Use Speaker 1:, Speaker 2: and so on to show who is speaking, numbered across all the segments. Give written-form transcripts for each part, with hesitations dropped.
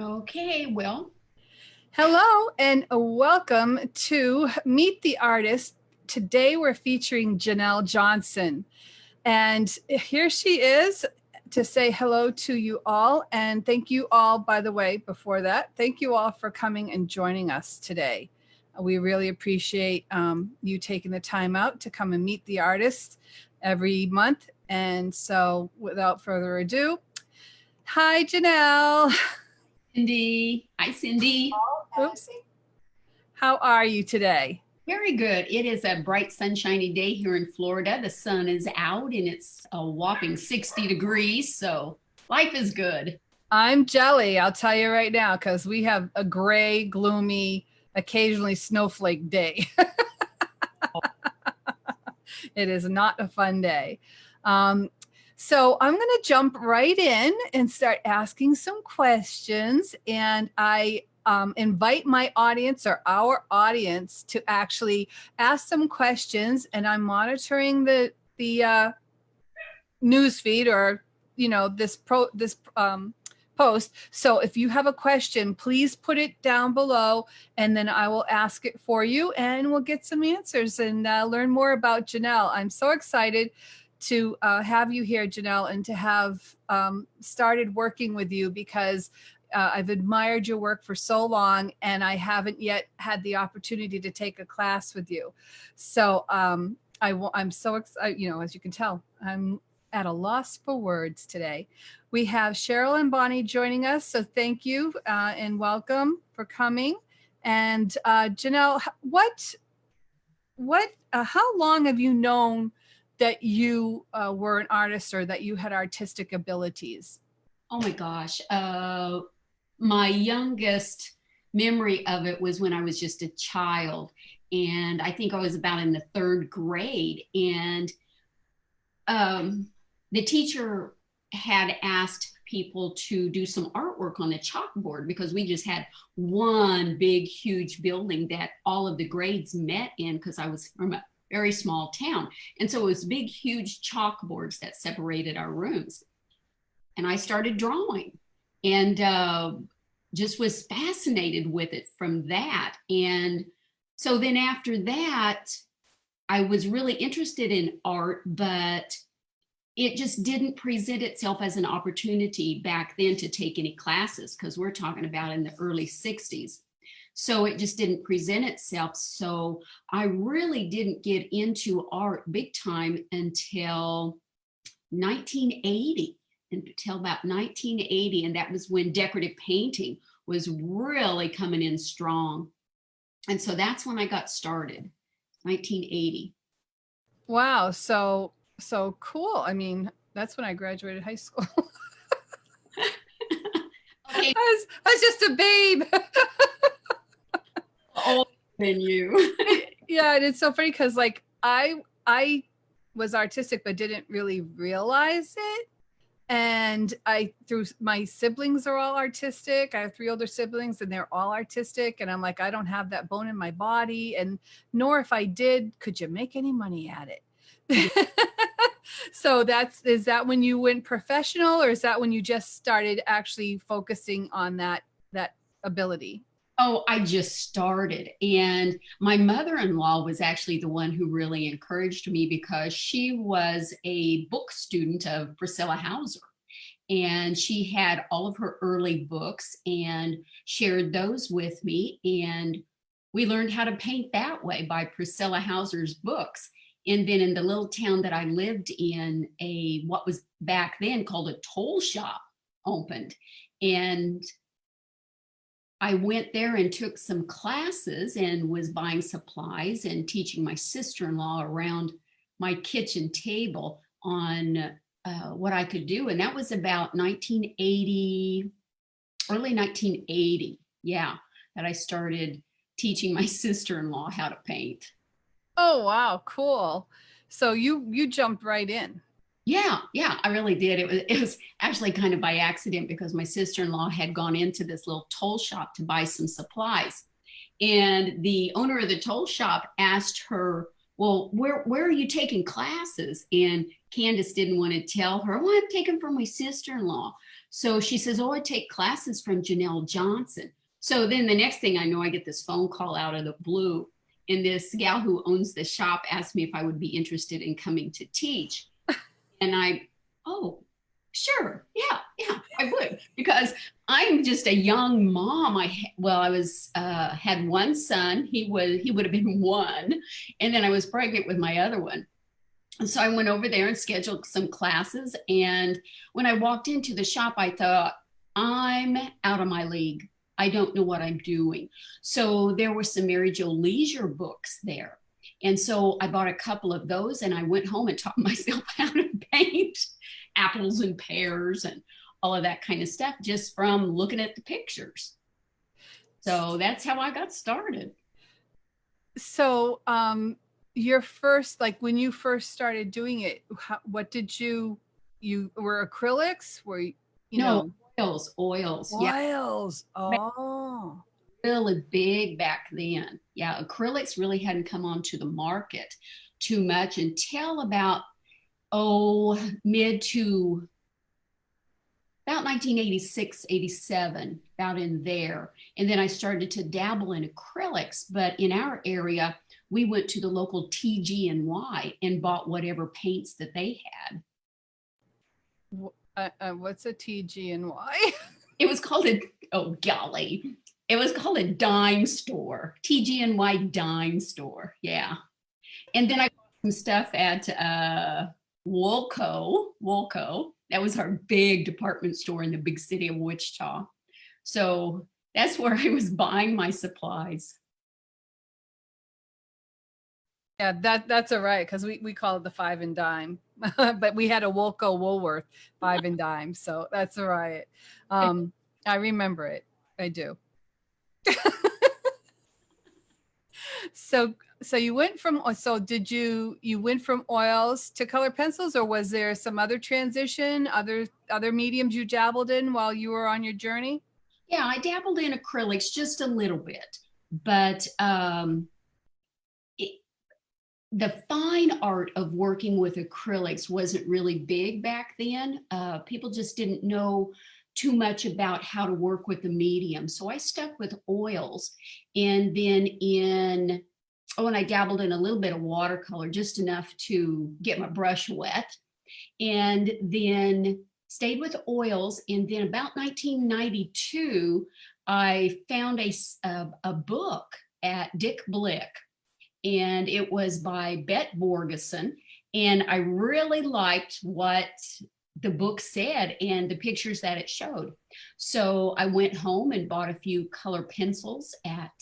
Speaker 1: Okay, well,
Speaker 2: Hello and welcome to Meet the Artist. Today we're featuring Janelle Johnson. And here she is to say hello to you all. And thank you all, by the way, before that, thank you all for coming and joining us today. We really appreciate you taking the time out to come and meet the artist every month. And so without further ado, hi, Janelle.
Speaker 1: Cindy. Hi, Cindy.
Speaker 2: Oops. How are you today?
Speaker 1: Very good. It is a bright, sunshiny day here in Florida. The sun is out and it's a whopping 60 degrees, so life is good.
Speaker 2: I'm jelly, I'll tell you right now, because we have a gray, gloomy, occasionally snowflake day. It is not a fun day. So I'm going to jump right in and start asking some questions. And I invite my audience or our audience to actually ask some questions. And I'm monitoring the news feed or this post. So if you have a question, please put it down below and then I will ask it for you and we'll get some answers and learn more about Janelle. I'm so excited to have you here, Janelle, and to have started working with you because I've admired your work for so long and I haven't yet had the opportunity to take a class with you. So I'm so excited, as you can tell, I'm at a loss for words today. We have Cheryl and Bonnie joining us, so thank you and welcome for coming. And Janelle, how long have you known that you were an artist or that you had artistic abilities?
Speaker 1: Oh my gosh. My youngest memory of it was when I was just a child. And I think I was about in the third grade. And the teacher had asked people to do some artwork on the chalkboard because we just had one big, huge building that all of the grades met in because I was from a very small town. And so it was big, huge chalkboards that separated our rooms. And I started drawing and just was fascinated with it from that. And so then after that, I was really interested in art, but it just didn't present itself as an opportunity back then to take any classes because we're talking about in the early 60s. So it just didn't present itself. So I really didn't get into art big time until 1980, until about 1980. And that was when decorative painting was really coming in strong. And so that's when I got started, 1980.
Speaker 2: Wow, so cool. I mean, that's when I graduated high school.
Speaker 1: Okay,
Speaker 2: I was just a babe.
Speaker 1: older than you.
Speaker 2: Yeah, and it's so funny because like I was artistic but didn't really realize it. And through my siblings are all artistic. I have three older siblings and they're all artistic. And I'm like, I don't have that bone in my body. And nor if I did, could you make any money at it? So is that when you went professional or is that when you just started actually focusing on that ability?
Speaker 1: Oh, I just started. And my mother in law was actually the one who really encouraged me because she was a book student of Priscilla Hauser. And she had all of her early books and shared those with me. And we learned how to paint that way by Priscilla Hauser's books. And then in the little town that I lived in, what was back then called a toll shop opened. And I went there and took some classes and was buying supplies and teaching my sister-in-law around my kitchen table on what I could do. And that was about 1980, early 1980. Yeah, that I started teaching my sister-in-law how to paint.
Speaker 2: Oh, wow, cool. So you jumped right in.
Speaker 1: Yeah, I really did. It was actually kind of by accident because my sister-in-law had gone into this little toll shop to buy some supplies. And the owner of the toll shop asked her well, where are you taking classes? And Candace didn't want to tell her, well, I'm taking from my sister-in-law. So she says, oh, I take classes from Janelle Johnson. So then the next thing I know, I get this phone call out of the blue. And this gal who owns the shop asked me if I would be interested in coming to teach. And oh, sure. Yeah, I would. Because I'm just a young mom. I was had one son. He would have been one. And then I was pregnant with my other one. And so I went over there and scheduled some classes. And when I walked into the shop, I thought, I'm out of my league. I don't know what I'm doing. So there were some Mary Jo Leisure books there. And so I bought a couple of those and I went home and taught myself how to paint apples and pears and all of that kind of stuff just from looking at the pictures. So that's how I got started.
Speaker 2: So, your first, like when you first started doing it, what did you were acrylics? Were you
Speaker 1: No,
Speaker 2: know,
Speaker 1: oils. Yeah,
Speaker 2: oils? Oh,
Speaker 1: really big back then. Yeah, acrylics really hadn't come onto the market too much until about, mid to about 1986, 87, about in there. And then I started to dabble in acrylics, but in our area, we went to the local TG&Y and bought whatever paints that they had.
Speaker 2: what's a TG&Y?
Speaker 1: It was called oh golly, it was called a dime store, TG&Y dime store. Yeah. And then I bought some stuff at Woolco. That was our big department store in the big city of Wichita. So that's where I was buying my supplies.
Speaker 2: Yeah, that's all right, because we call it the five and dime, but we had a Woolco Woolworth five and dime, so that's all right. I remember it. I do. So you went from did you went from oils to color pencils, or was there some other transition, other mediums you dabbled in while you were on your journey?
Speaker 1: Yeah, I dabbled in acrylics just a little bit, but it, the fine art of working with acrylics wasn't really big back then. People just didn't know too much about how to work with the medium. So I stuck with oils. And then and I dabbled in a little bit of watercolor, just enough to get my brush wet. And then stayed with oils. And then about 1992, I found a book at Dick Blick, and it was by Bet Borgeson. And I really liked what the book said and the pictures that it showed. So I went home and bought a few color pencils at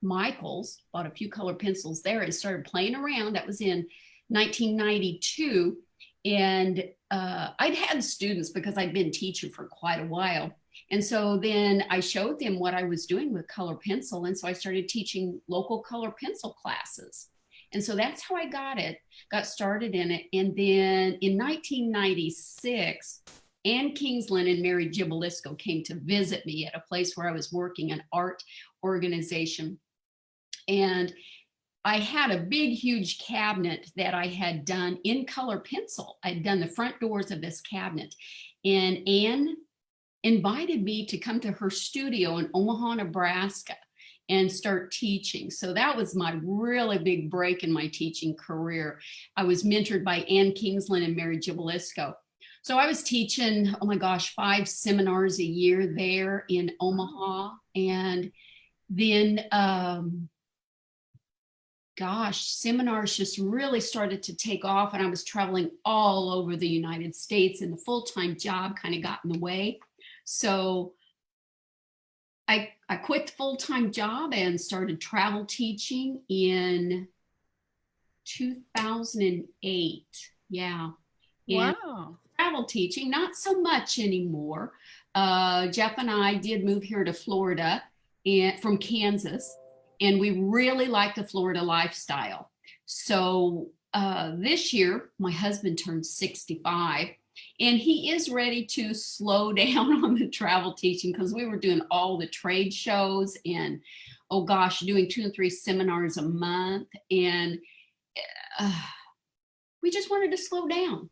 Speaker 1: Michael's, bought a few color pencils there and started playing around. That was in 1992. And I'd had students because I'd been teaching for quite a while. And so then I showed them what I was doing with color pencil. And so I started teaching local color pencil classes. And so that's how I got started in it. And then in 1996, Ann Kingslan and Mary Gibilisco came to visit me at a place where I was working, an art organization. And I had a big, huge cabinet that I had done in color pencil. I'd done the front doors of this cabinet. And Ann invited me to come to her studio in Omaha, Nebraska and start teaching. So that was my really big break in my teaching career. I was mentored by Ann Kingslan and Mary Gibilisco. So I was teaching, oh my gosh, 5 seminars a year there in Omaha. And then, seminars just really started to take off, and I was traveling all over the United States, and the full-time job kind of got in the way. So I quit the full-time job and started travel teaching in 2008. Yeah. And
Speaker 2: Wow.
Speaker 1: travel teaching, not so much anymore. Jeff and I did move here to Florida and from Kansas, and we really like the Florida lifestyle. So this year, my husband turned 65, and he is ready to slow down on the travel teaching because we were doing all the trade shows and, oh gosh, doing 2 and 3 seminars a month. And we just wanted to slow down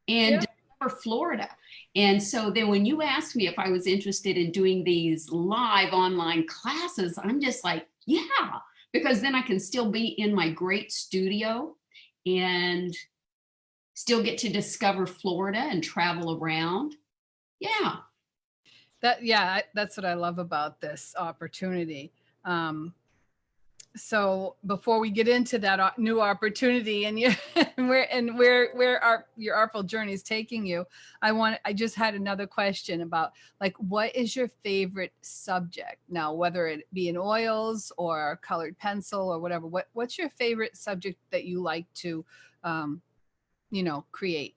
Speaker 1: and
Speaker 2: Yeah.
Speaker 1: discover Florida. And so then when you asked me if I was interested in doing these live online classes, I'm just like, yeah, because then I can still be in my great studio and still get to discover Florida and travel around. Yeah.
Speaker 2: That's what I love about this opportunity. Um, so before we get into that new opportunity and you and where your artful journey is taking you, I just had another question about, like, what is your favorite subject now, whether it be in oils or colored pencil or whatever. What's your favorite subject that you like to create?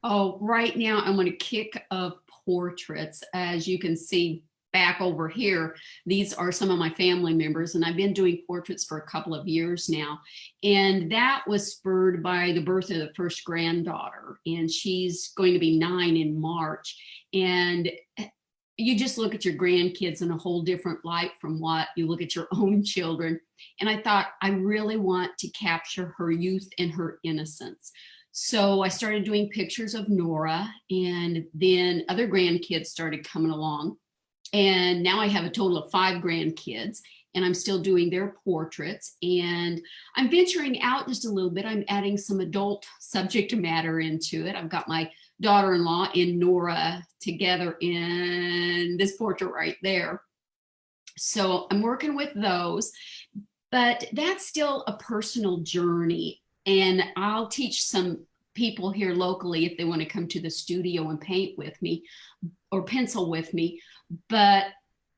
Speaker 1: Oh, right now I'm on a kick of portraits. As you can see back over here, these are some of my family members, and I've been doing portraits for a couple of years now. And that was spurred by the birth of the first granddaughter, and she's going to be 9 in March. And you just look at your grandkids in a whole different light from what you look at your own children. And I thought, I really want to capture her youth and her innocence. So I started doing pictures of Nora, and then other grandkids started coming along. And now I have a total of 5 grandkids, and I'm still doing their portraits. And I'm venturing out just a little bit. I'm adding some adult subject matter into it. I've got my daughter-in-law and Nora together in this portrait right there. So I'm working with those, but that's still a personal journey. And I'll teach some people here locally if they want to come to the studio and paint with me or pencil with me. But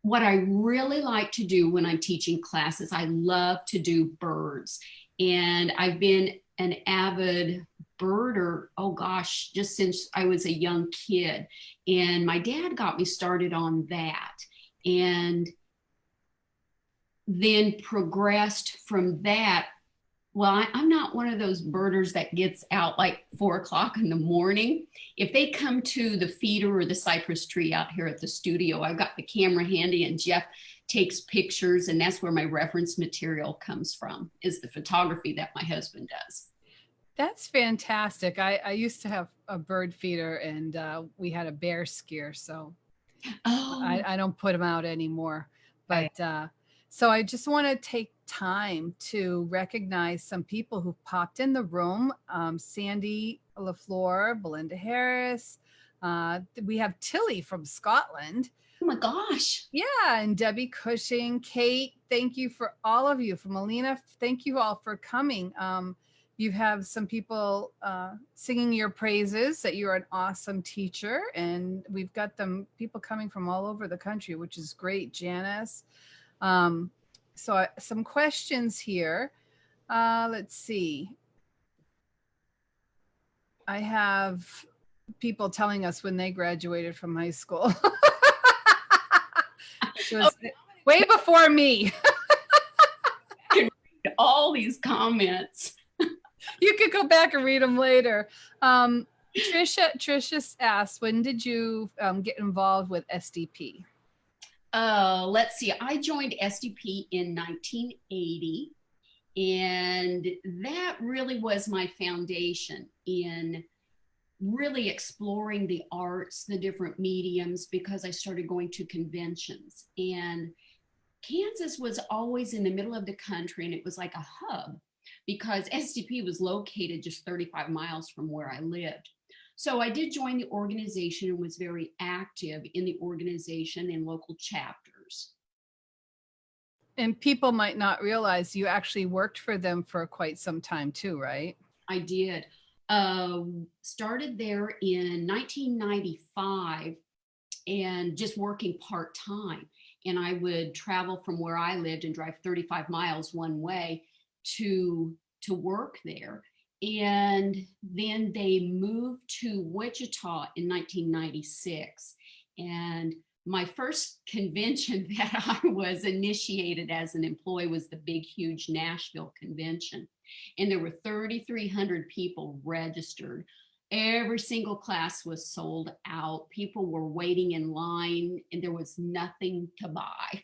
Speaker 1: what I really like to do when I'm teaching classes, I love to do birds. And I've been an avid birder, oh gosh, just since I was a young kid. And my dad got me started on that. And then progressed from that. Well, I'm not one of those birders that gets out like 4 o'clock in the morning. If they come to the feeder or the cypress tree out here at the studio, I've got the camera handy and Jeff takes pictures, and that's where my reference material comes from, is the photography that my husband does.
Speaker 2: That's fantastic. I used to have a bird feeder, and we had a bear scare, so
Speaker 1: Oh,
Speaker 2: I don't put them out anymore.
Speaker 1: okay.
Speaker 2: But so I just want to take time to recognize some people who popped in the room. Sandy LaFleur, Belinda Harris. We have Tilly from Scotland.
Speaker 1: Oh my gosh.
Speaker 2: Yeah, and Debbie Cushing, Kate, thank you for all of you. From Alina, thank you all for coming. You have some people singing your praises, that you're an awesome teacher, and we've got them people coming from all over the country, which is great. Janice. Some questions here. Let's see. I have people telling us when they graduated from high school. Which was way before me.
Speaker 1: All these comments.
Speaker 2: You could go back and read them later. Trisha asked, when did you get involved with SDP?
Speaker 1: Let's see. I joined SDP in 1980, and that really was my foundation in really exploring the arts, the different mediums, because I started going to conventions. And Kansas was always in the middle of the country, and it was like a hub because SDP was located just 35 miles from where I lived. So I did join the organization and was very active in the organization and local chapters.
Speaker 2: And people might not realize you actually worked for them for quite some time too, right?
Speaker 1: I did. Started there in 1995 and just working part-time. And I would travel from where I lived and drive 35 miles one way to work there. And then they moved to Wichita in 1996. And my first convention that I was initiated as an employee was the big, huge Nashville convention. And there were 3,300 people registered. Every single class was sold out. People were waiting in line, and there was nothing to buy.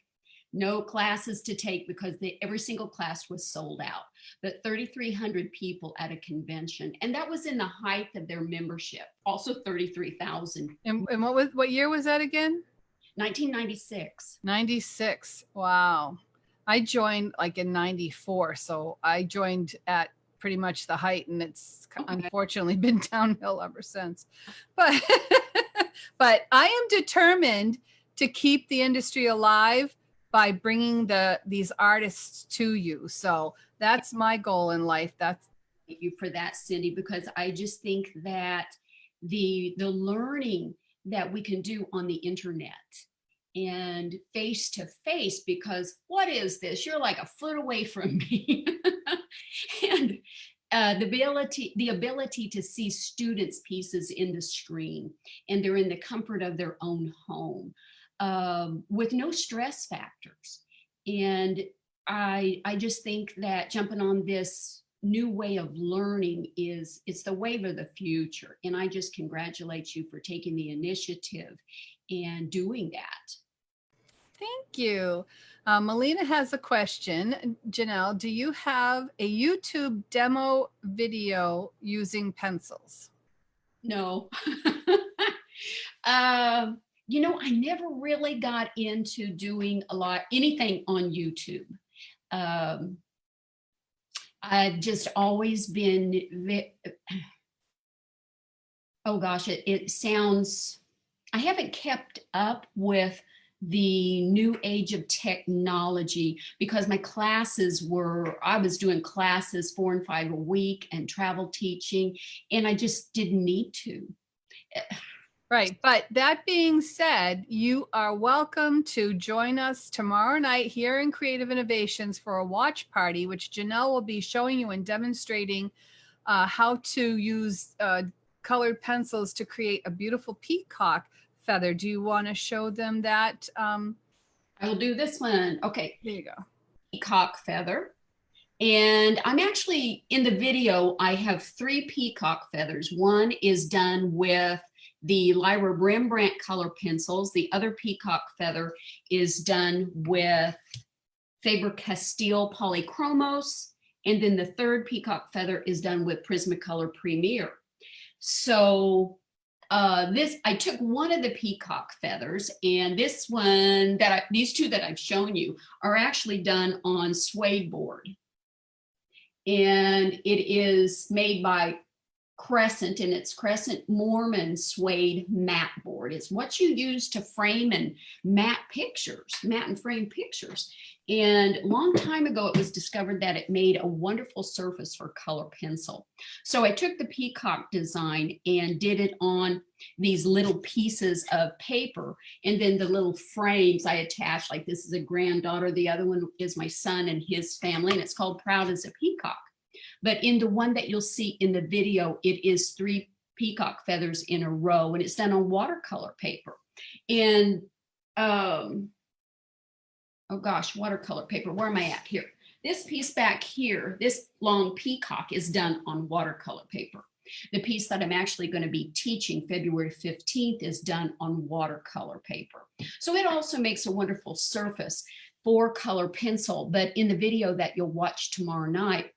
Speaker 1: no classes to take because every single class was sold out, but 3,300 people at a convention. And that was in the height of their membership, also 33,000.
Speaker 2: And what year was that again?
Speaker 1: 1996.
Speaker 2: 96. Wow. I joined like in 94. So I joined at pretty much the height, and it's unfortunately been downhill ever since. But, but I am determined to keep the industry alive by bringing these artists to you. So that's my goal in life. Thank
Speaker 1: you for that, Cindy, because I just think that the learning that we can do on the internet and face to face, because what is this? You're like a foot away from me. And the ability to see students' pieces in the screen, and they're in the comfort of their own home, with no stress factors. And I just think that jumping on this new way of learning it's the wave of the future. And I just congratulate you for taking the initiative and doing that.
Speaker 2: Thank you. Melina has a question. Janelle, do you have a YouTube demo video using pencils?
Speaker 1: No. You know, I never really got into doing anything on YouTube. I've just always been, oh gosh, it sounds, I haven't kept up with the new age of technology because my classes I was doing classes 4 and 5 a week and travel teaching, and I just didn't need to.
Speaker 2: Right. But that being said, you are welcome to join us tomorrow night here in Creative Innovations for a watch party, which Janelle will be showing you and demonstrating how to use colored pencils to create a beautiful peacock feather. Do you want to show them that?
Speaker 1: I will do this one. Okay.
Speaker 2: There you go.
Speaker 1: Peacock feather. And I'm actually, in the video, I have 3 peacock feathers. One is done with the Lyra Rembrandt color pencils. The other peacock feather is done with Faber-Castell Polychromos. And then the third peacock feather is done with Prismacolor Premier. So I took one of the peacock feathers, and this one these 2 that I've shown you are actually done on suede board. And it is made by Crescent, and it's Crescent Mormon suede matte board. It's what you use to frame and matte and frame pictures. And a long time ago, it was discovered that it made a wonderful surface for color pencil. So I took the peacock design and did it on these little pieces of paper. And then the little frames I attached, like this is a granddaughter. The other one is my son and his family, and it's called Proud as a Peacock. But in the one that you'll see in the video, it is 3 peacock feathers in a row, and it's done on watercolor paper. And oh gosh, watercolor paper, where am I at here? This piece back here, this long peacock, is done on watercolor paper. The piece that I'm actually going to be teaching February 15th is done on watercolor paper. So it also makes a wonderful surface for color pencil. But in the video that you'll watch tomorrow night,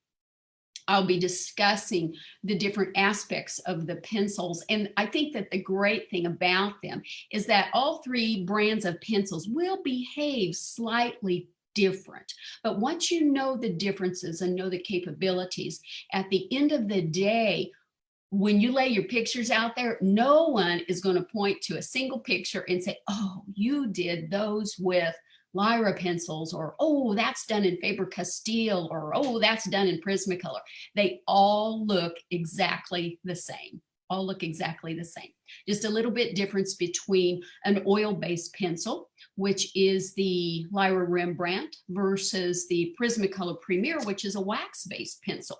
Speaker 1: I'll be discussing the different aspects of the pencils. And I think that the great thing about them is that all 3 brands of pencils will behave slightly different. But once you know the differences and know the capabilities, at the end of the day, when you lay your pictures out there, no one is going to point to a single picture and say, oh, you did those with Lyra pencils, or oh, that's done in Faber-Castell, or oh, that's done in Prismacolor. They all look exactly the same. Just a little bit difference between an oil-based pencil, which is the Lyra Rembrandt, versus the Prismacolor Premier, which is a wax-based pencil.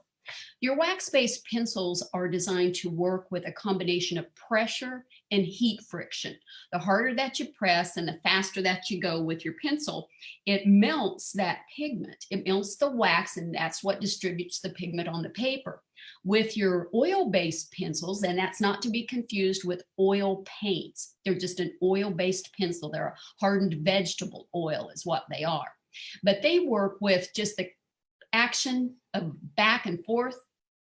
Speaker 1: Your wax-based pencils are designed to work with a combination of pressure and heat friction. The harder that you press and the faster that you go with your pencil, it melts that pigment. It melts the wax, and that's what distributes the pigment on the paper. With your oil-based pencils, and that's not to be confused with oil paints. They're just an oil-based pencil. They're a hardened vegetable oil is what they are. But they work with just the action of back and forth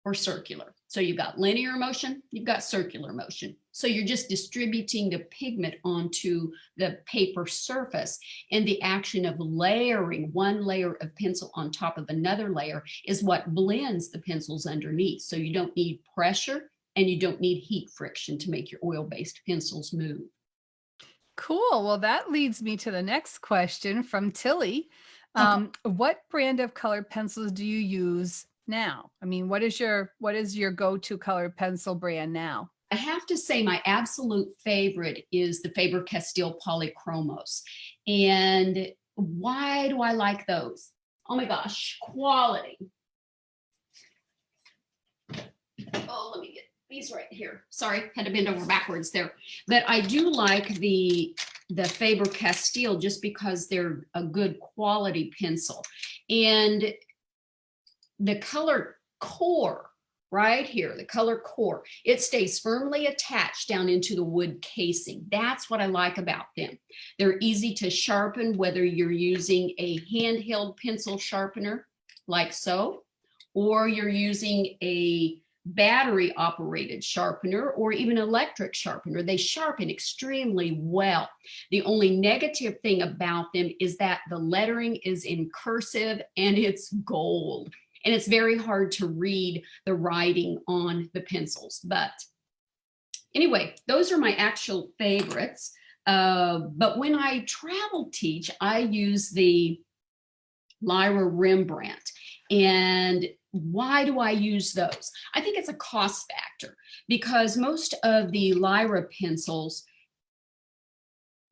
Speaker 1: or circular. So you've got linear motion, you've got circular motion. So you're just distributing the pigment onto the paper surface, and the action of layering one layer of pencil on top of another layer is what blends the pencils underneath. So you don't need pressure and you don't need heat friction to make your oil-based pencils move.
Speaker 2: Cool. Well, that leads me to the next question from Tilly.
Speaker 1: Okay.
Speaker 2: What brand of colored pencils do you use now? I mean, what is your go-to colored pencil brand now?
Speaker 1: I have to say my absolute favorite is the Faber-Castell Polychromos. And why do I like those? Oh my gosh, quality. Oh, let me get these right here. Sorry, had to bend over backwards there. But I do like the Faber-Castell just because they're a good quality pencil. And the color core right here, the color core, it stays firmly attached down into the wood casing. That's what I like about them. They're easy to sharpen, whether you're using a handheld pencil sharpener like so, or you're using a battery operated sharpener or even electric sharpener. They sharpen extremely well. The only negative thing about them is that the lettering is in cursive and it's gold. And it's very hard to read the writing on the pencils. But anyway, those are my actual favorites. But when I travel teach, I use the Lyra Rembrandt. And why do I use those? I think it's a cost factor because most of the Lyra pencils,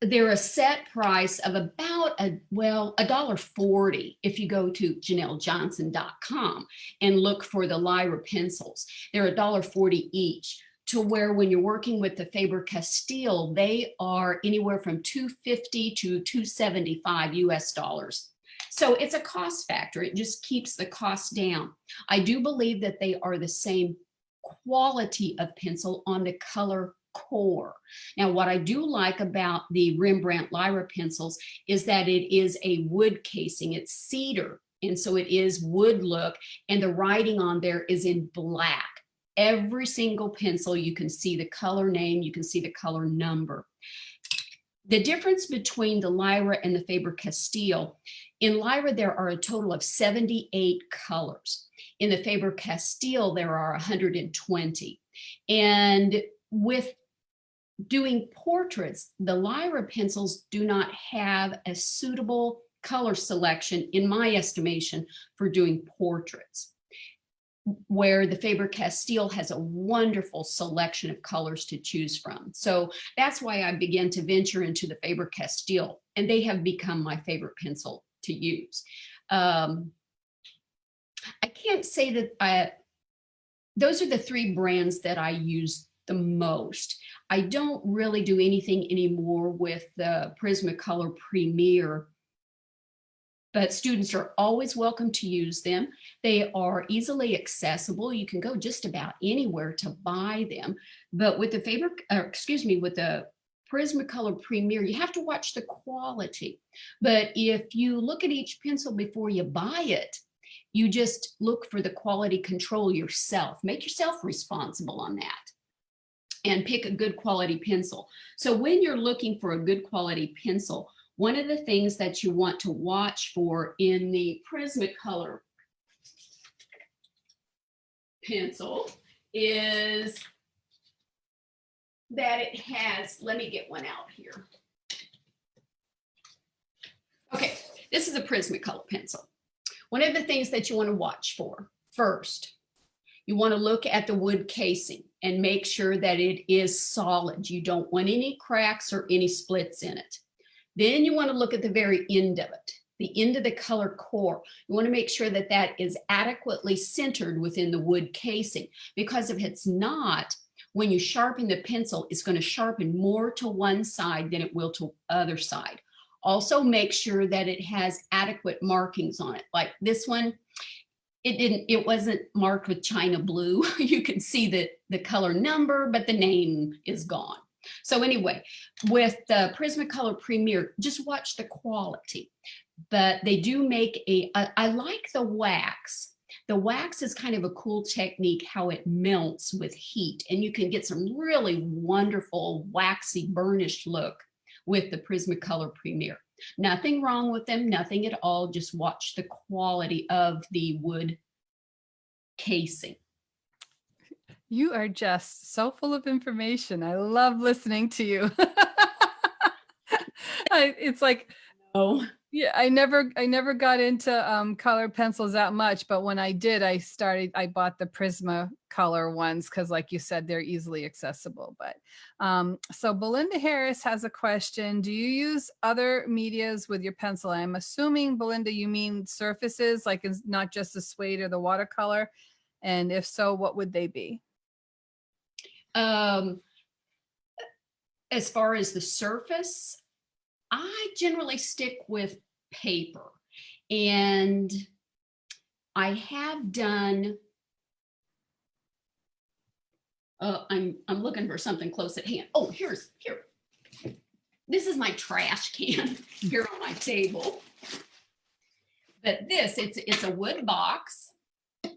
Speaker 1: they're a set price of about $1.40 if you go to JanelleJohnson.com and look for the Lyra pencils. They're $1.40 each, to where when you're working with the Faber-Castell, they are anywhere from $2.50 to $2.75 US dollars. So it's a cost factor. It just keeps the cost down. I do believe that they are the same quality of pencil on the color core. Now, what I do like about the Rembrandt Lyra pencils is that it is a wood casing. It's cedar, and so it is wood look, and the writing on there is in black. Every single pencil, you can see the color name, you can see the color number. The difference between the Lyra and the Faber-Castell, in Lyra, there are a total of 78 colors. In the Faber-Castell, there are 120. And with doing portraits, the Lyra pencils do not have a suitable color selection, in my estimation, for doing portraits, where the Faber-Castell has a wonderful selection of colors to choose from. So that's why I began to venture into the Faber-Castell, and they have become my favorite pencil to use. I can't say that those are the three brands that I use the most. I don't really do anything anymore with the Prismacolor Premier, but students are always welcome to use them. They are easily accessible. You can go just about anywhere to buy them. But with the with the Prismacolor Premier, you have to watch the quality. But if you look at each pencil before you buy it, you just look for the quality control yourself. Make yourself responsible on that and pick a good quality pencil. So when you're looking for a good quality pencil, one of the things that you want to watch for in the Prismacolor pencil is that it has, let me get one out here. Okay, this is a Prismacolor pencil. One of the things that you want to watch for first, you want to look at the wood casing and make sure that it is solid. You don't want any cracks or any splits in it. Then you want to look at the very end of it. the end of the color core. You want to make sure that that is adequately centered within the wood casing, because if it's not, when you sharpen the pencil, it's going to sharpen more to one side than it will to other side. Also make sure that it has adequate markings on it. Like this one, it wasn't marked with China blue. You can see the color number, but the name is gone. So anyway, with the Prismacolor Premier, just watch the quality. But they do make I like the wax. The wax is kind of a cool technique, how it melts with heat, and you can get some really wonderful waxy burnished look with the Prismacolor Premier. Nothing wrong with them, nothing at all. Just watch the quality of the wood casing.
Speaker 2: You are just so full of information. I love listening to you. It's like,
Speaker 1: Oh,
Speaker 2: yeah, I never got into color pencils that much, but when I did, I bought the Prismacolor ones because, like you said, they're easily accessible. But so Belinda Harris has a question. Do you use other medias with your pencil? I'm assuming, Belinda, you mean surfaces, like it's not just the suede or the watercolor. And if so, what would they be?
Speaker 1: as far as the surface, I generally stick with paper, and I have done, I'm looking for something close at hand. Oh, here. This is my trash can here on my table. But it's a wood box,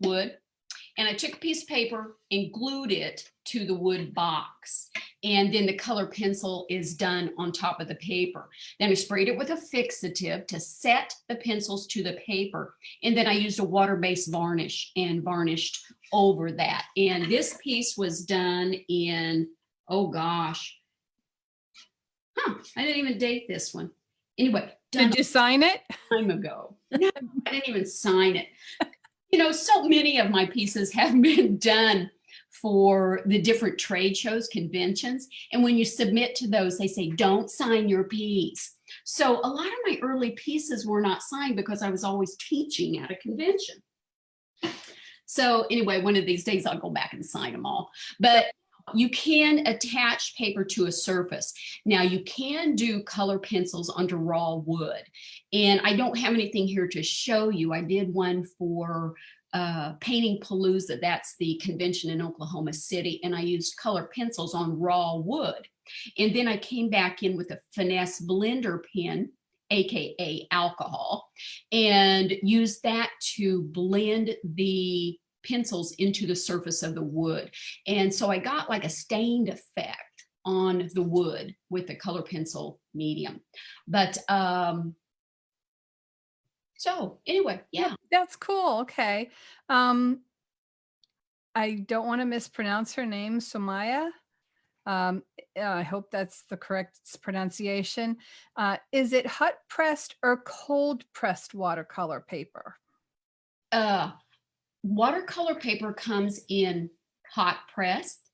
Speaker 1: and I took a piece of paper and glued it to the wood box. And then the color pencil is done on top of the paper. Then I sprayed it with a fixative to set the pencils to the paper. And then I used a water-based varnish and varnished over that. And this piece was done in, oh gosh. I didn't even date this one. Anyway.
Speaker 2: Did you sign it?
Speaker 1: Time ago. No, I didn't even sign it. You know, so many of my pieces have been done for the different trade shows, conventions. And when you submit to those, they say, don't sign your piece. So a lot of my early pieces were not signed because I was always teaching at a convention. So anyway, one of these days I'll go back and sign them all. But you can attach paper to a surface. Now you can do color pencils onto raw wood. And I don't have anything here to show you. I did one for Painting Palooza. That's the convention in Oklahoma City. And I used color pencils on raw wood. And then I came back in with a finesse blender pen, AKA alcohol, and used that to blend the pencils into the surface of the wood. And so I got like a stained effect on the wood with the color pencil medium. But so anyway, yeah.
Speaker 2: That's cool. Okay. I don't want to mispronounce her name, Somaya. I hope that's the correct pronunciation. Is it hot pressed or cold pressed watercolor paper?
Speaker 1: Watercolor paper comes in hot pressed,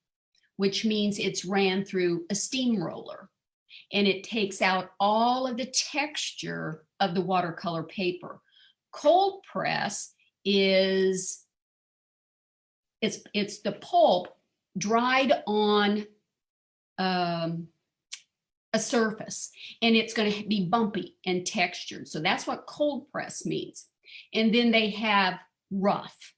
Speaker 1: which means it's ran through a steamroller, and it takes out all of the texture of the watercolor paper. Cold press is it's the pulp dried on a surface, and it's going to be bumpy and textured. So that's what cold press means. And then they have rough.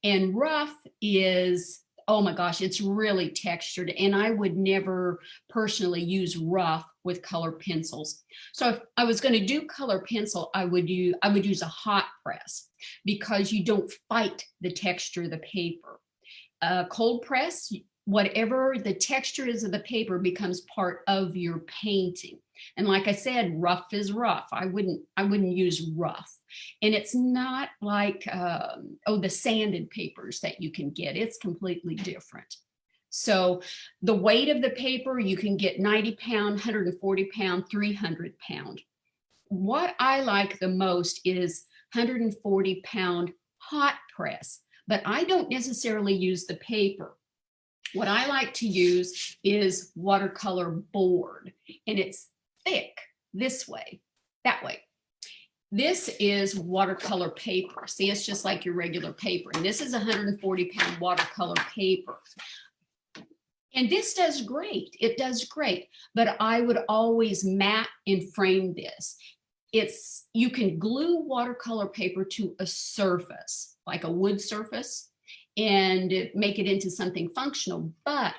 Speaker 1: And rough is, oh my gosh, it's really textured. And I would never personally use rough with color pencils. So if I was going to do color pencil, I would use a hot press, because you don't fight the texture of the paper. Cold press, whatever the texture is of the paper becomes part of your painting. And like I said, rough is rough. I wouldn't use rough. And it's not like, the sanded papers that you can get. It's completely different. So the weight of the paper, you can get 90 pound, 140 pound, 300 pound. What I like the most is 140 pound hot press, but I don't necessarily use the paper. What I like to use is watercolor board, and it's thick this way, that way. This is watercolor paper. See, it's just like your regular paper. And this is 140-pound watercolor paper. And this does great. It does great. But I would always mat and frame this. You can glue watercolor paper to a surface, like a wood surface, and make it into something functional. But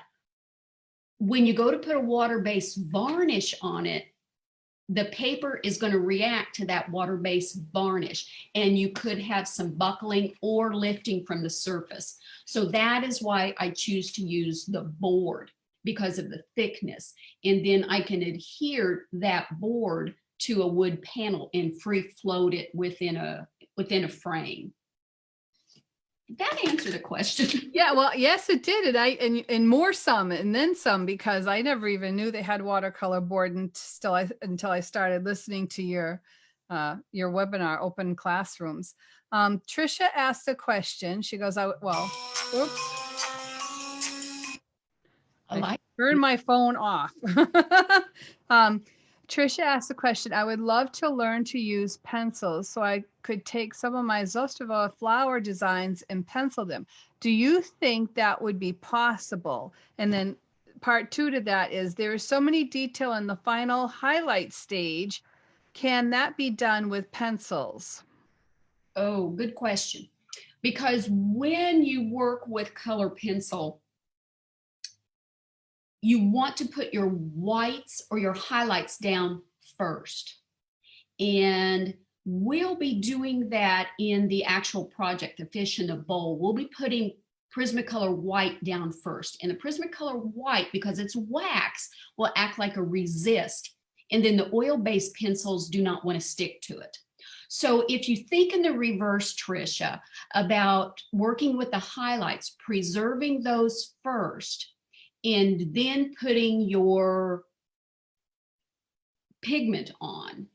Speaker 1: when you go to put a water-based varnish on it, the paper is going to react to that water-based varnish, and you could have some buckling or lifting from the surface. So that is why I choose to use the board, because of the thickness. And then I can adhere that board to a wood panel and free float it within a frame. Did that answer the question?
Speaker 2: Yeah, well, yes, it did. And more some and then some, because I never even knew they had watercolor board until I started listening to your webinar, Open Classrooms. Trisha asked a question. She goes, oops. I turned my phone off. Trisha asked a question. I would love to learn to use pencils so I could take some of my Zostava flower designs and pencil them. Do you think that would be possible? And then part 2 to that is, there is so many detail in the final highlight stage. Can that be done with pencils?
Speaker 1: Oh, good question. Because when you work with color pencil, you want to put your whites or your highlights down first. And we'll be doing that in the actual project, the fish in the bowl. We'll be putting Prismacolor white down first. And the Prismacolor white, because it's wax, will act like a resist. And then the oil-based pencils do not want to stick to it. So if you think in the reverse, Tricia, about working with the highlights, preserving those first, and then putting your pigment on.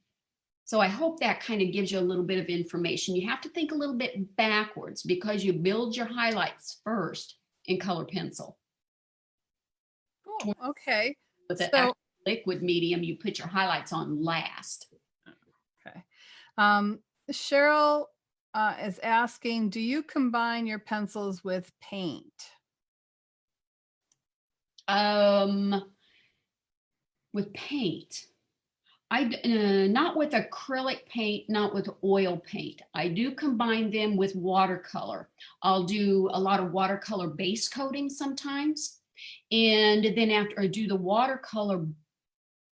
Speaker 1: So I hope that kind of gives you a little bit of information. You have to think a little bit backwards, because you build your highlights first in color pencil.
Speaker 2: Oh, okay.
Speaker 1: With the liquid medium, you put your highlights on last.
Speaker 2: Okay. Cheryl is asking, do you combine your pencils with paint?
Speaker 1: With paint, not with acrylic paint, not with oil paint. I do combine them with watercolor. I'll do a lot of watercolor base coating sometimes. And then after I do the watercolor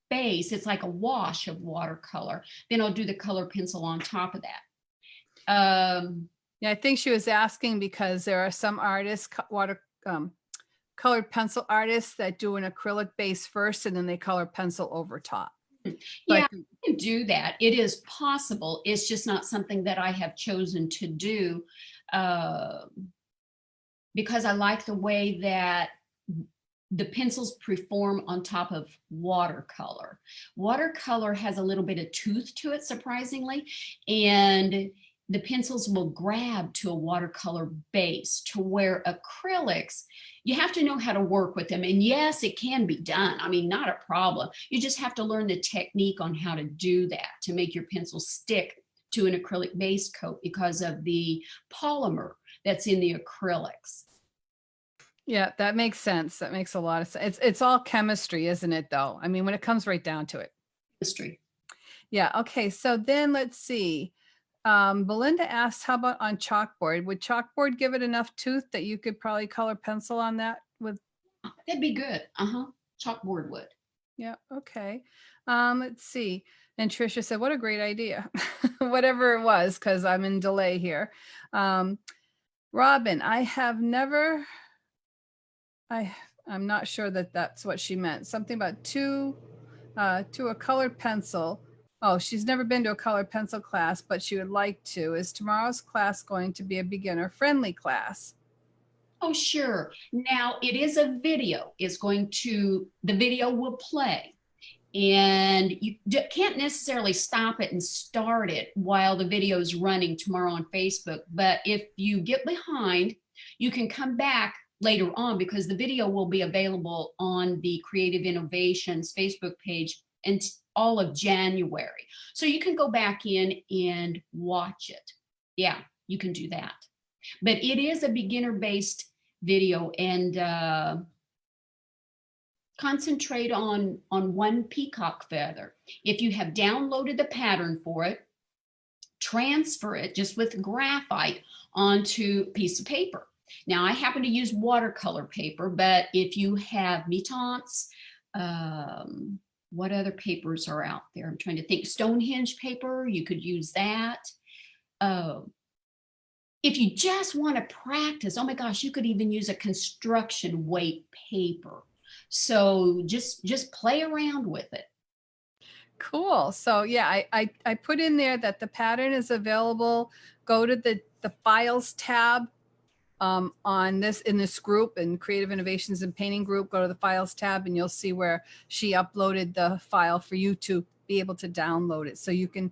Speaker 1: base, it's like a wash of watercolor. Then I'll do the color pencil on top of that.
Speaker 2: Yeah, I think she was asking because there are some artists, colored pencil artists, that do an acrylic base first and then they color pencil over top.
Speaker 1: Yeah, you can do that. It is possible. It's just not something that I have chosen to do because I like the way that the pencils perform on top of watercolor. Watercolor has a little bit of tooth to it, surprisingly, and the pencils will grab to a watercolor base, to where acrylics, you have to know how to work with them. And yes, it can be done. I mean, not a problem. You just have to learn the technique on how to do that, to make your pencil stick to an acrylic base coat because of the polymer that's in the acrylics.
Speaker 2: Yeah, that makes sense. That makes a lot of sense. It's all chemistry, isn't it, though? I mean, when it comes right down to it.
Speaker 1: Chemistry.
Speaker 2: Yeah. Okay. So then let's see. Belinda asked, how about on chalkboard? Would chalkboard give it enough tooth that you could probably color pencil on that with?
Speaker 1: That'd be good. Chalkboard would.
Speaker 2: Yeah. Okay. Let's see. And Trisha said, what a great idea. Whatever it was, because I'm in delay here. Robin, I'm not sure that that's what she meant. Something about to a colored pencil. Oh, she's never been to a colored pencil class, but she would like to. Is tomorrow's class going to be a beginner friendly class?
Speaker 1: Oh, sure. Now it is a video. The video will play, and you can't necessarily stop it and start it while the video is running tomorrow on Facebook. But if you get behind, you can come back later on, because the video will be available on the Creative Innovations Facebook page and all of January. So you can go back in and watch it. Yeah, you can do that. But it is a beginner-based video, and concentrate on one peacock feather. If you have downloaded the pattern for it, transfer it just with graphite onto a piece of paper. Now, I happen to use watercolor paper, but if you have Mitance, what other papers are out there? I'm trying to think. Stonehenge paper, you could use that. If you just want to practice, oh my gosh, you could even use a construction weight paper. So just play around with it.
Speaker 2: Cool. So yeah, I put in there that the pattern is available. Go to the files tab on this, in this group, and Creative Innovations and Painting group. Go to the files tab and you'll see where she uploaded the file for you to be able to download it. So you can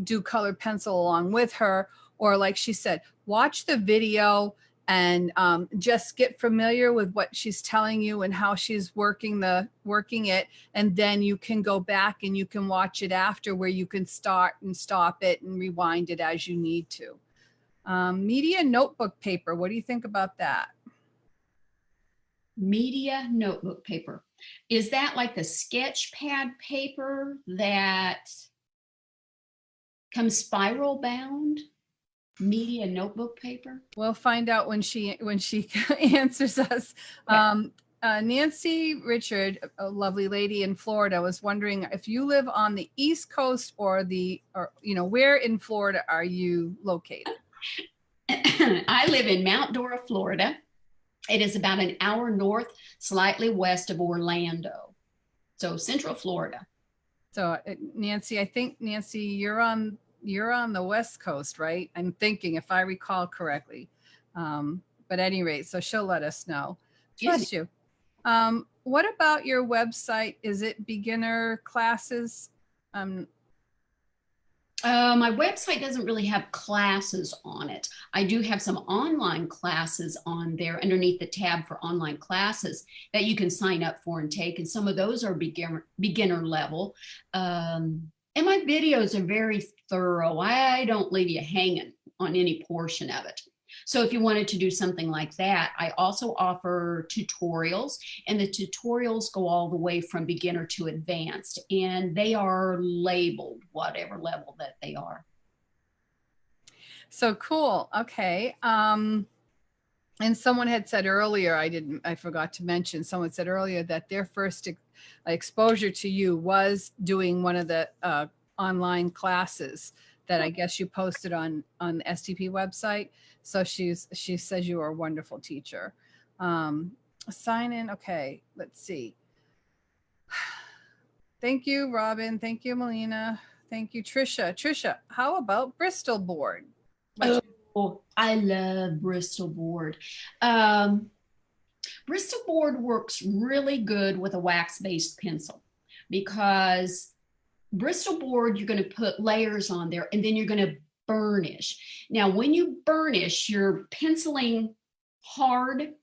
Speaker 2: do colored pencil along with her, or like she said, watch the video and just get familiar with what she's telling you and how she's working it. And then you can go back and you can watch it after, where you can start and stop it and rewind it as you need to. Media notebook paper. What do you think about that?
Speaker 1: Media notebook paper. Is that like the sketch pad paper that comes spiral bound? Media notebook paper?
Speaker 2: We'll find out when she answers us.
Speaker 1: Okay.
Speaker 2: Nancy Richard, a lovely lady in Florida, was wondering if you live on the East Coast or where in Florida are you located?
Speaker 1: I live in Mount Dora, Florida. It is about an hour north, slightly west of Orlando. So Central Florida.
Speaker 2: So Nancy, I think Nancy, you're on the West Coast, right? I'm thinking, if I recall correctly. But at any rate, so she'll let us know. Bless you. What about your website? Is it beginner classes?
Speaker 1: My website doesn't really have classes on it. I do have some online classes on there underneath the tab for online classes that you can sign up for and take. And some of those are beginner level. And my videos are very thorough. I don't leave you hanging on any portion of it. So if you wanted to do something like that, I also offer tutorials, and the tutorials go all the way from beginner to advanced, and they are labeled whatever level that they are.
Speaker 2: So cool. Okay. And someone had said earlier, I forgot to mention, someone said earlier that their first exposure to you was doing one of the online classes that I guess you posted on the STP website. So she says you are a wonderful teacher. Sign in. Okay, let's see. Thank you, Robin. Thank you, Melina. Thank you, Trisha. Trisha, how about Bristol board?
Speaker 1: Oh, I love Bristol board. Bristol board works really good with a wax-based pencil, because Bristol board, you're going to put layers on there, and then you're going to burnish. Now, when you burnish, you're penciling hard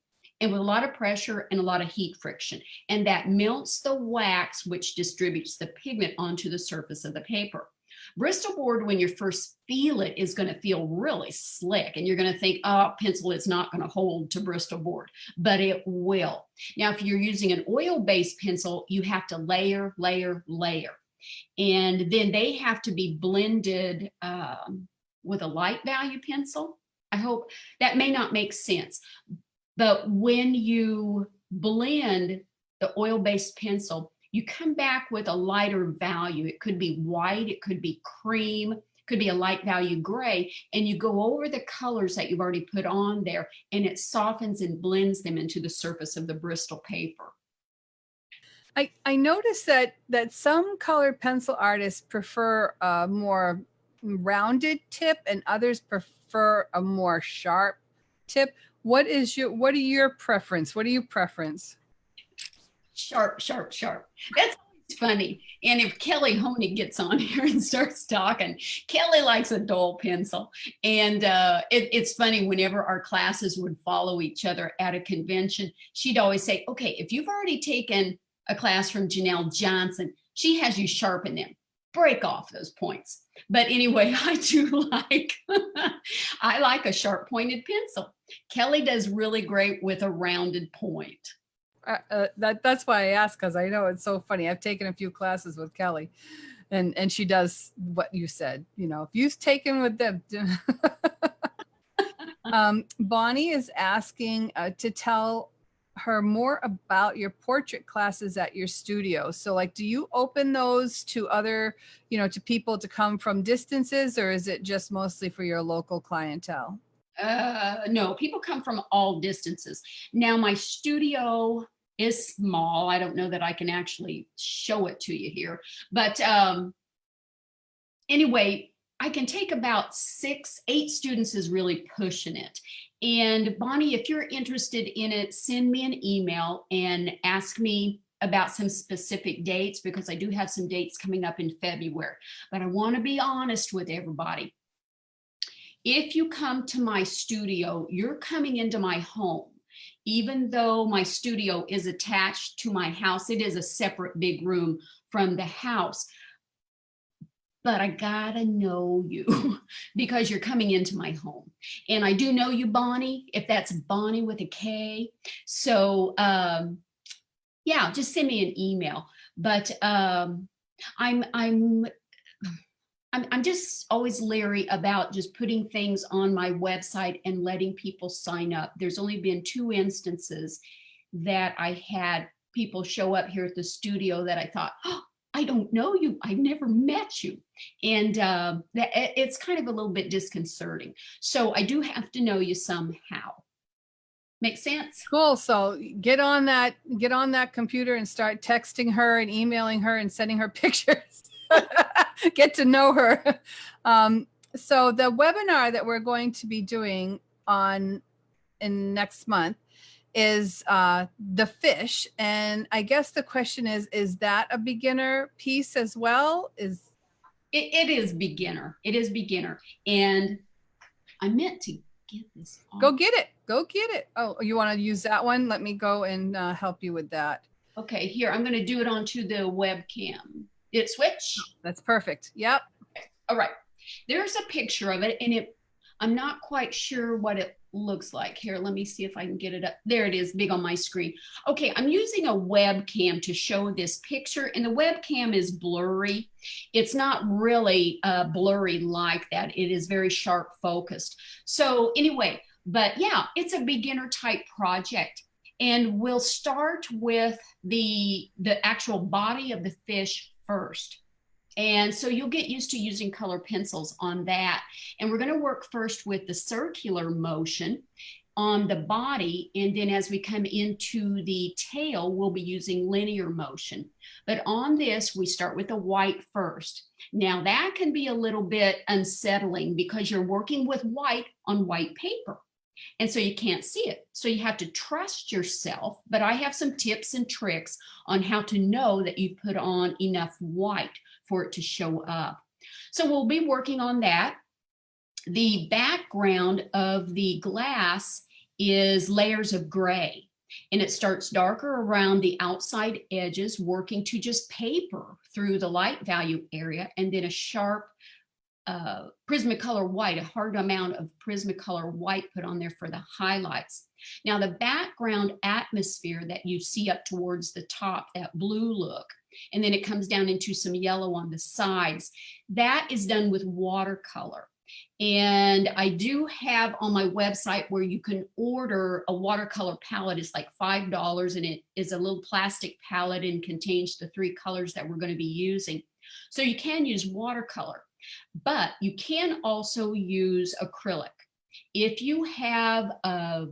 Speaker 1: and with a lot of pressure and a lot of heat friction, and that melts the wax, which distributes the pigment onto the surface of the paper. Bristol board, when you first feel it, is going to feel really slick, and you're going to think, oh, pencil is not going to hold to Bristol board, but it will. Now, if you're using an oil-based pencil, you have to layer, layer, layer. And then they have to be blended with a light value pencil. I hope that may not make sense. But when you blend the oil-based pencil, you come back with a lighter value. It could be white, it could be cream, it could be a light value gray, and you go over the colors that you've already put on there, and it softens and blends them into the surface of the Bristol paper.
Speaker 2: I noticed that some colored pencil artists prefer a more rounded tip and others prefer a more sharp tip. What are your preference? What do you preference?
Speaker 1: Sharp, sharp, sharp. That's always funny. And if Kelly Honey gets on here and starts talking, Kelly likes a dull pencil. And it's funny, whenever our classes would follow each other at a convention, she'd always say, okay, if you've already taken a class from Janelle Johnson, She has you sharpen them, break off those points. But anyway, I do like, I like a sharp pointed pencil. Kelly does really great with a rounded point.
Speaker 2: That's why I asked, because I know it's so funny. I've taken a few classes with Kelly, and she does what you said. You know, if you've taken with them. Bonnie is asking to tell her more about your portrait classes at your studio. So like, do you open those to other, you know, to people to come from distances, or is it just mostly for your local clientele?
Speaker 1: No, people come from all distances. Now my studio is small. I don't know that I can actually show it to you here, but anyway, I can take about 6, 8 students is really pushing it. And Bonnie, if you're interested in it, send me an email and ask me about some specific dates, because I do have some dates coming up in February. But I want to be honest with everybody. If you come to my studio, you're coming into my home. Even though my studio is attached to my house, it is a separate big room from the house. But I gotta know you because you're coming into my home. And I do know you, Bonnie, if that's Bonnie with a K. So yeah, just send me an email. But I'm just always leery about just putting things on my website and letting people sign up. There's only been 2 instances that I had people show up here at the studio that I thought, oh, I don't know you. I've never met you. And it's kind of a little bit disconcerting. So I do have to know you somehow. Make sense?
Speaker 2: Cool. So get on that computer and start texting her and emailing her and sending her pictures. Get to know her. So the webinar that we're going to be doing in next month is the fish. And I guess the question is that a beginner piece as well?
Speaker 1: It is beginner. It is beginner. And I meant to get this on.
Speaker 2: Go get it. Go get it. Oh, you want to use that one? Let me go and help you with that.
Speaker 1: Okay, here, I'm going to do it onto the webcam. Did it switch?
Speaker 2: That's perfect. Yep.
Speaker 1: Okay. All right. There's a picture of it, and I'm not quite sure what it looks like. Here, let me see if I can get it up. There it is, big on my screen. Okay, I'm using a webcam to show this picture, and the webcam is blurry. It's not really blurry like that. It is very sharp focused. So anyway, but yeah, it's a beginner type project. And we'll start with the actual body of the fish first. And so you'll get used to using color pencils on that. And we're going to work first with the circular motion on the body. And then as we come into the tail, we'll be using linear motion. But on this, we start with the white first. Now that can be a little bit unsettling because you're working with white on white paper. And so you can't see it. So you have to trust yourself. But I have some tips and tricks on how to know that you put on enough white for it to show up. So we'll be working on that. The background of the glass is layers of gray, and it starts darker around the outside edges, working to just paper through the light value area, and then a sharp Prismacolor white, a hard amount of Prismacolor white put on there for the highlights. Now the background atmosphere that you see up towards the top, that blue look, and then it comes down into some yellow on the sides, that is done with watercolor. And I do have on my website where you can order a watercolor palette. It's like $5, and it is a little plastic palette and contains the 3 colors that we're going to be using. So you can use watercolor. But you can also use acrylic. If you have a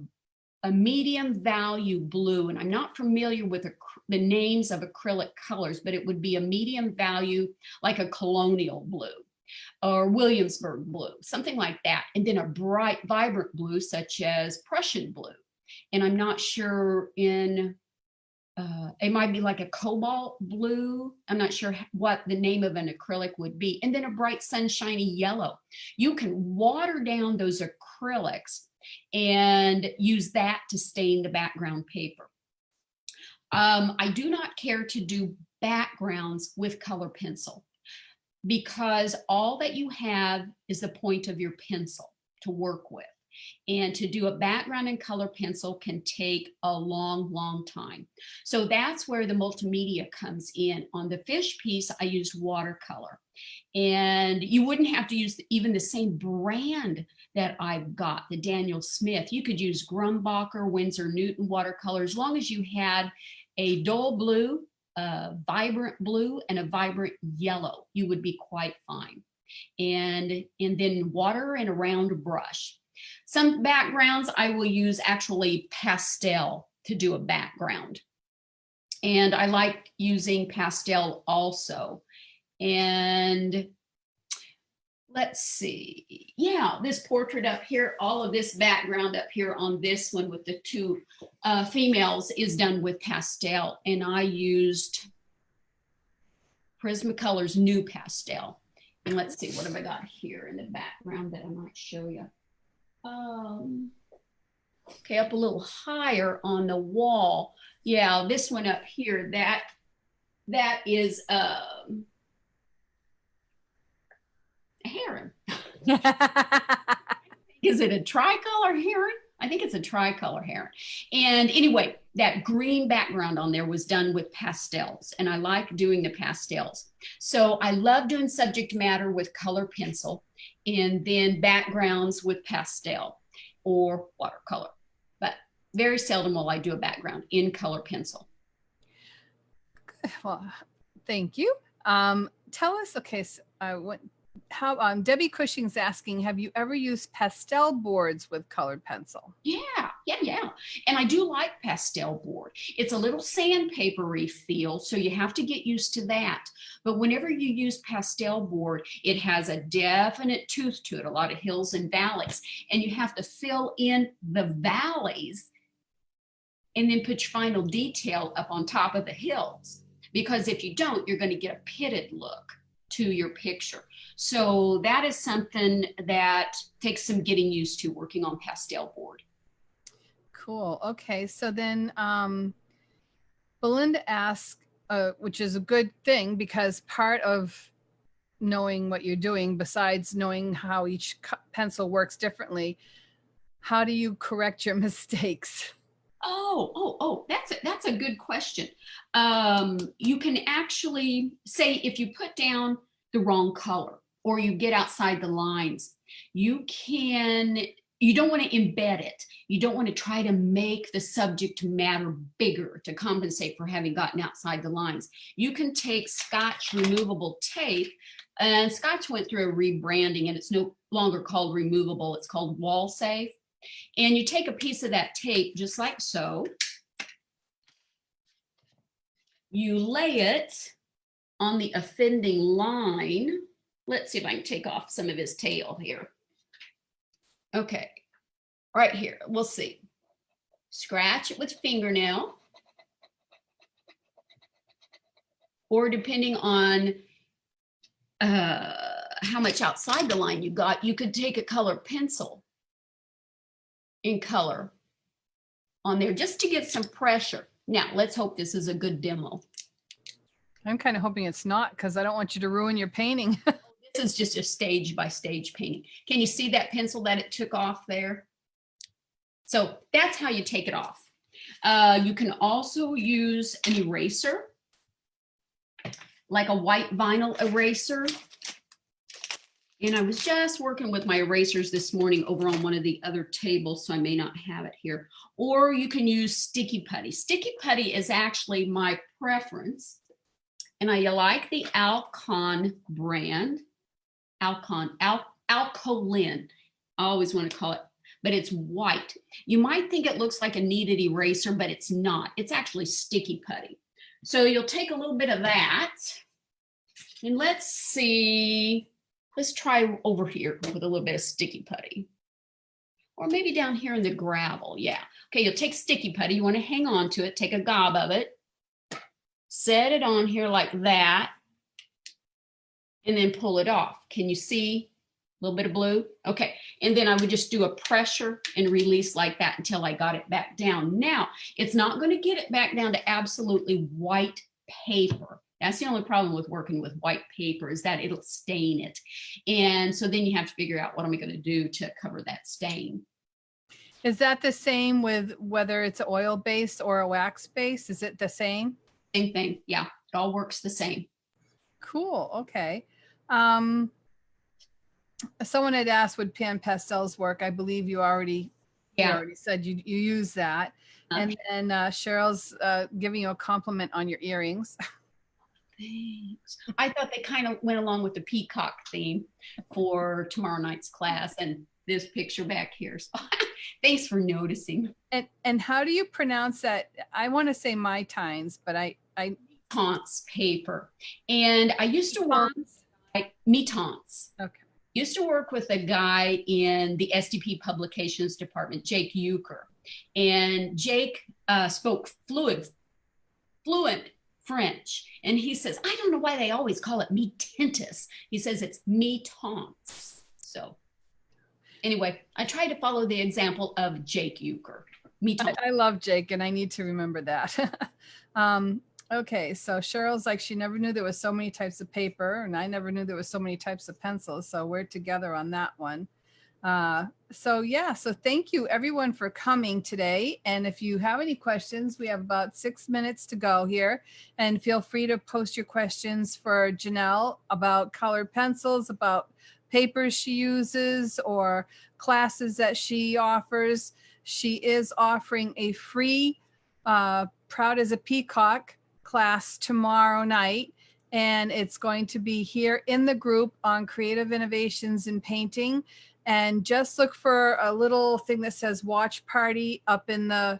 Speaker 1: medium value blue, and I'm not familiar with the names of acrylic colors, but it would be a medium value like a colonial blue or Williamsburg blue, something like that. And then a bright, vibrant blue such as Prussian blue. And I'm not sure it might be like a cobalt blue. I'm not sure what the name of an acrylic would be. And then a bright sunshiny yellow. You can water down those acrylics and use that to stain the background paper. I do not care to do backgrounds with color pencil, because all that you have is the point of your pencil to work with. And to do a background in color pencil can take a long, long time. So that's where the multimedia comes in. On the fish piece, I used watercolor. And you wouldn't have to use even the same brand that I've got, the Daniel Smith. You could use Grumbacher, Winsor Newton watercolor, as long as you had a dull blue, a vibrant blue, and a vibrant yellow, you would be quite fine. And then water and a round brush. Some backgrounds I will use actually pastel to do a background. And I like using pastel also. And let's see, yeah, this portrait up here, all of this background up here on this one with the two females is done with pastel. And I used Prismacolor's new pastel. And let's see, what have I got here in the background that I might show you? Okay, up a little higher on the wall. Yeah, this one up here, that is a heron. Is it a tricolor heron? I think it's a tricolor heron. And anyway, that green background on there was done with pastels, and I like doing the pastels. So I love doing subject matter with color pencil, and then backgrounds with pastel or watercolor. But very seldom will I do a background in color pencil.
Speaker 2: Well, thank you. Tell us, okay, so Debbie Cushing's asking, have you ever used pastel boards with colored pencil? Yeah.
Speaker 1: And I do like pastel board. It's a little sandpapery feel, so you have to get used to that. But whenever you use pastel board, it has a definite tooth to it, a lot of hills and valleys. And you have to fill in the valleys and then put your final detail up on top of the hills. Because if you don't, you're going to get a pitted look to your picture. So that is something that takes some getting used to, working on pastel board.
Speaker 2: Cool. Okay. So then Belinda asks, which is a good thing, because part of knowing what you're doing, besides knowing how each pencil works differently, how do you correct your mistakes?
Speaker 1: Oh, that's a good question. You can actually say, if you put down the wrong color or you get outside the lines, you don't want to embed it. You don't want to try to make the subject matter bigger to compensate for having gotten outside the lines. You can take Scotch removable tape, and Scotch went through a rebranding and it's no longer called removable, it's called wall safe. And you take a piece of that tape just like so. You lay it on the offending line. Let's see if I can take off some of his tail here. Okay, right here, we'll see. Scratch it with fingernail. Or depending on how much outside the line you got, you could take a color pencil in color on there just to get some pressure. Now, let's hope this is a good demo.
Speaker 2: I'm kind of hoping it's not, because I don't want you to ruin your painting.
Speaker 1: This is just a stage by stage painting. Can you see that pencil that it took off there? So that's how you take it off. You can also use an eraser, like a white vinyl eraser. And I was just working with my erasers this morning over on one of the other tables, so I may not have it here. Or you can use sticky putty. Sticky putty is actually my preference. And I like the Alcon brand. Alcolin, I always want to call it, but it's white. You might think it looks like a kneaded eraser, but it's not. It's actually sticky putty. So you'll take a little bit of that. And let's see. Let's try over here with a little bit of sticky putty. Or maybe down here in the gravel, yeah. Okay, you'll take sticky putty, you wanna hang on to it, take a gob of it, set it on here like that, and then pull it off. Can you see a little bit of blue? Okay, and then I would just do a pressure and release like that until I got it back down. Now, it's not gonna get it back down to absolutely white paper. That's the only problem with working with white paper, is that it'll stain it. And so then you have to figure out, what am I going to do to cover that stain?
Speaker 2: Is that the same with whether it's oil based or a wax based? Is it the same?
Speaker 1: Same thing. Yeah, it all works the same.
Speaker 2: Cool. Okay. Um, Someone had asked, would pan pastels work? I believe you already said you use that. And then Cheryl's giving you a compliment on your earrings.
Speaker 1: Thanks. I thought they kind of went along with the peacock theme for tomorrow night's class, and this picture back here. So thanks for noticing.
Speaker 2: And how do you pronounce that? I want to say my tines, but I
Speaker 1: Taunts paper. And I used to work like Metons.
Speaker 2: Okay.
Speaker 1: Used to work with a guy in the SDP publications department, Jake Euchre. And Jake spoke fluent French. And he says, I don't know why they always call it metentis. He says it's metons. So anyway, I try to follow the example of Jake Euchre.
Speaker 2: I love Jake, and I need to remember that. Okay, so Cheryl's like, she never knew there was so many types of paper, and I never knew there was so many types of pencils. So we're together on that one. So thank you everyone for coming today. And if you have any questions, we have about 6 minutes to go here, and feel free to post your questions for Janelle about colored pencils, about papers she uses, or classes that she offers. She is offering a free Proud as a Peacock class tomorrow night, and it's going to be here in the group on creative innovations in painting. And just look for a little thing that says watch party up in the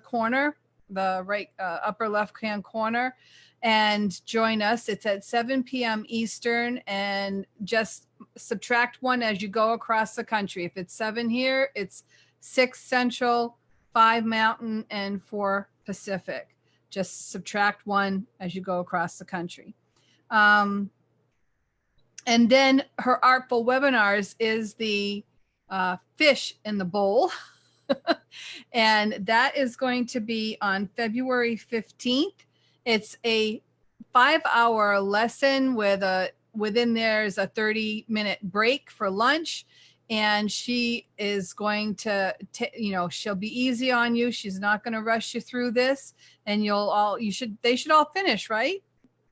Speaker 2: corner, the right upper left hand corner, and join us. It's at 7 p.m. Eastern, and just subtract 1 as you go across the country. If it's 7 here, it's 6 Central, 5 Mountain, and 4 Pacific. Just subtract 1 as you go across the country. And then her Artful Webinars is the fish in the bowl. And that is going to be on February 15th. It's a 5-hour lesson within there's a 30-minute break for lunch. And she is going to, she'll be easy on you. She's not going to rush you through this, and they should all finish, right?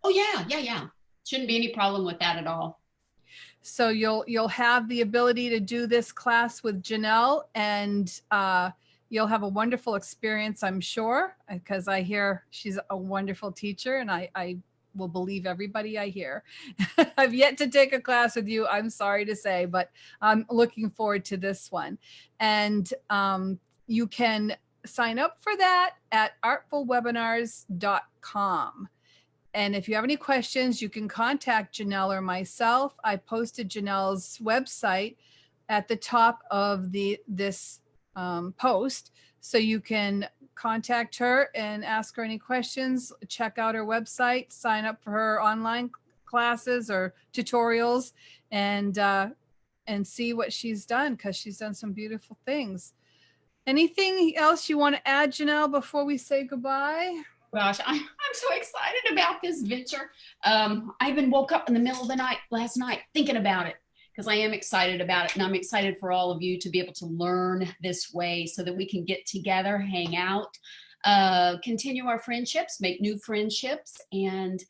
Speaker 1: Oh yeah. Shouldn't be any problem with that at all.
Speaker 2: So you'll have the ability to do this class with Janelle, and you'll have a wonderful experience, I'm sure, because I hear she's a wonderful teacher, and I will believe everybody I hear. I've yet to take a class with you, I'm sorry to say, but I'm looking forward to this one. And you can sign up for that at artfulwebinars.com. And if you have any questions, you can contact Janelle or myself. I posted Janelle's website at the top of this post, so you can contact her and ask her any questions. Check out her website, sign up for her online classes or tutorials, and see what she's done, because she's done some beautiful things. Anything else you want to add, Janelle, before we say goodbye?
Speaker 1: Gosh, I'm so excited about this venture. I even woke up in the middle of the night last night thinking about it, because I am excited about it, and I'm excited for all of you to be able to learn this way, so that we can get together, hang out, continue our friendships, make new friendships, and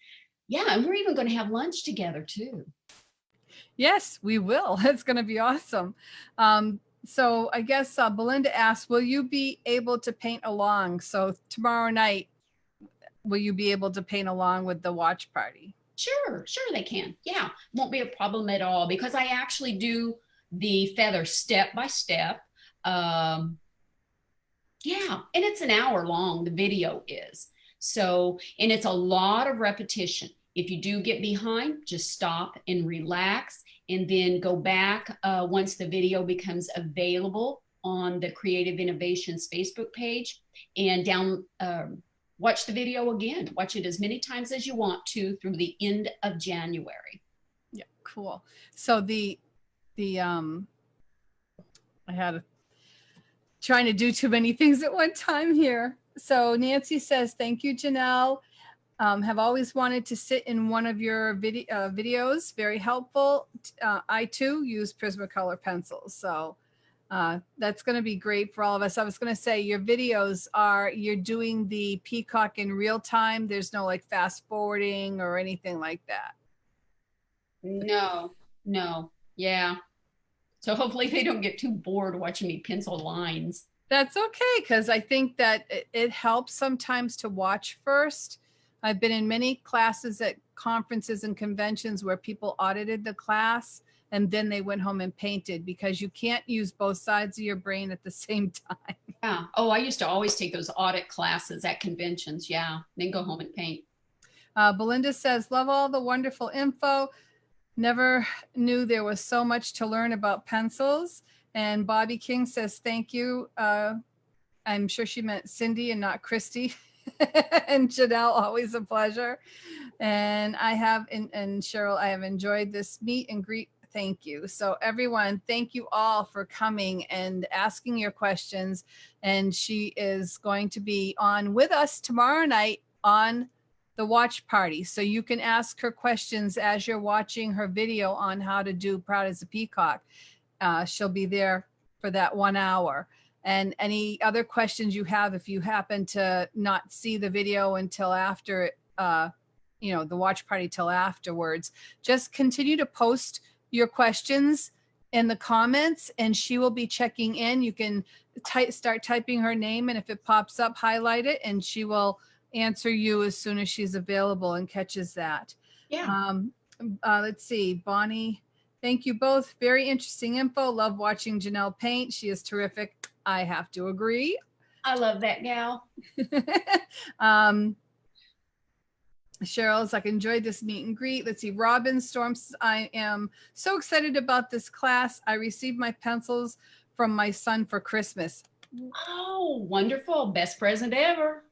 Speaker 1: we're even going to have lunch together too.
Speaker 2: Yes, we will. It's going to be awesome. So I guess Belinda asked, will you be able to paint along? So tomorrow night, will you be able to paint along with the watch party?
Speaker 1: Sure they can. Yeah, won't be a problem at all, because I actually do the feather step by step. And it's an hour long, the video is. So, and it's a lot of repetition. If you do get behind, just stop and relax, and then go back once the video becomes available on the Creative Innovations Facebook page, and watch the video again. Watch it as many times as you want to through the end of January.
Speaker 2: Yeah, cool. So trying to do too many things at one time here. So Nancy says, thank you, Janelle. have always wanted to sit in one of your videos. Very helpful. I too use Prismacolor pencils. So that's going to be great for all of us. I was going to say your videos you're doing the peacock in real time. There's no like fast forwarding or anything like that.
Speaker 1: No, no. Yeah. So hopefully they don't get too bored watching me pencil lines.
Speaker 2: That's okay, because I think that it helps sometimes to watch first. I've been in many classes at conferences and conventions where people audited the class and then they went home and painted, because you can't use both sides of your brain at the same time.
Speaker 1: Yeah. Oh, I used to always take those audit classes at conventions. Yeah. Then go home and paint.
Speaker 2: Belinda says, love all the wonderful info. Never knew there was so much to learn about pencils. And Bobby King says, thank you. I'm sure she meant Cindy and not Christy. And Janelle, always a pleasure. And and Cheryl, I have enjoyed this meet and greet. Thank you. So everyone, thank you all for coming and asking your questions. And she is going to be on with us tomorrow night on the watch party. So you can ask her questions as you're watching her video on how to do Proud as a Peacock. She'll be there for that 1 hour. And any other questions you have, if you happen to not see the video until after, the watch party till afterwards, just continue to post your questions in the comments and she will be checking in. You can start typing her name, and if it pops up, highlight it, and she will answer you as soon as she's available and catches that.
Speaker 1: Yeah.
Speaker 2: Let's see, Bonnie, thank you both. Very interesting info. Love watching Janelle paint. She is terrific. I have to agree.
Speaker 1: I love that gal.
Speaker 2: Cheryl's like, enjoyed this meet and greet. Let's see, Robin Storms, I am so excited about this class. I received my pencils from my son for Christmas.
Speaker 1: Oh, wonderful. Best present ever.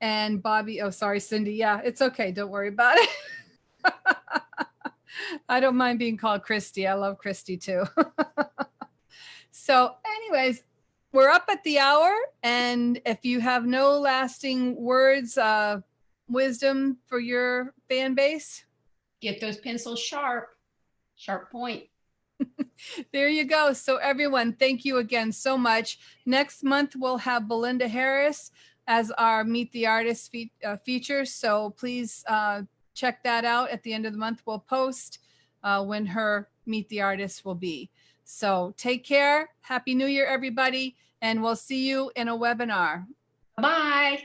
Speaker 2: And Bobby, oh, sorry, Cindy. Yeah, it's okay. Don't worry about it. I don't mind being called Christy. I love Christy too. So anyways, we're up at the hour. And if you have no lasting words, wisdom for your fan base,
Speaker 1: Get those pencils sharp point.
Speaker 2: There you go. So everyone, thank you again so much. Next month, we'll have Belinda Harris as our Meet the Artist feature. So please check that out. At the end of the month, we'll post when her Meet the Artist will be. So take care. Happy New Year, everybody. And we'll see you in a webinar.
Speaker 1: Bye.